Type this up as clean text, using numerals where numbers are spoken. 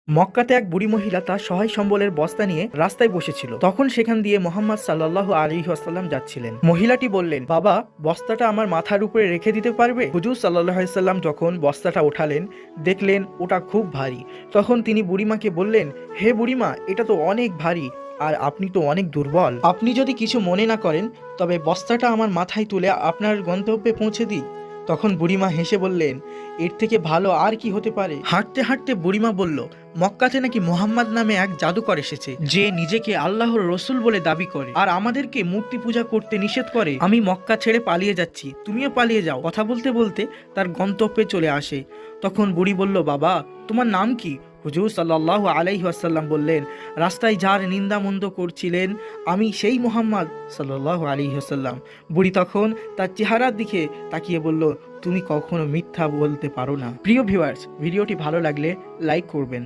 মক্কাতে এক বুড়ি মহিলা তার সহায় সম্বলের বস্তা নিয়ে রাস্তায় বসেছিল। তখন সেখান দিয়ে মোহাম্মদ সাল্লাল্লাহু আলাইহি ওয়াসাল্লাম যাচ্ছিলেন। মহিলাটি বললেন, বাবা, বস্তাটা আমার মাথার উপরে রেখে দিতে পারবে? হুজুর সাল্লাল্লাহু আলাইহি সাল্লাম যখন বস্তাটা উঠালেন, দেখলেন ওটা খুব ভারী। তখন তিনি বুড়িমাকে বললেন, হে বুড়িমা, এটা তো অনেক ভারী, আর আপনি তো অনেক দুর্বল। আপনি যদি কিছু মনে না করেন, তবে বস্তাটা আমার মাথায় তুলে আপনার গন্তব্যে পৌঁছে দিই। তখন বুড়িমা হেসে বললেন, এর থেকে ভালো আর কি হতে পারে? হাঁটতে হাঁটতে বুড়িমা বলল, মক্কাতে নাকি মোহাম্মদ নামে এক জাদুকর এসেছে, যে নিজেকে আল্লাহর রসুল বলে দাবি করে আর আমাদেরকে মূর্তি পূজা করতে নিষেধ করে। আমি মক্কা ছেড়ে পালিয়ে যাচ্ছি, তুমিও পালিয়ে যাও। কথা বলতে বলতে তার গন্তব্যে চলে আসে। তখন বুড়ি বলল, বাবা, তোমার নাম কি? হুজুর সাল্লাল্লাহু আলাইহি ওয়াসাল্লাম বললেন, রাস্তায় যার নিন্দা মন্দ করছিলেন, আমি সেই মোহাম্মদ সাল্লাল্লাহু আলাইহি ওয়াসাল্লাম। বুড়ি তখন তার চেহারার দিকে তাকিয়ে বলল, তুমি কখনো মিথ্যা বলতে পারো না। প্রিয় ভিউয়ার্স, ভিডিওটি ভালো লাগলে লাইক করবেন।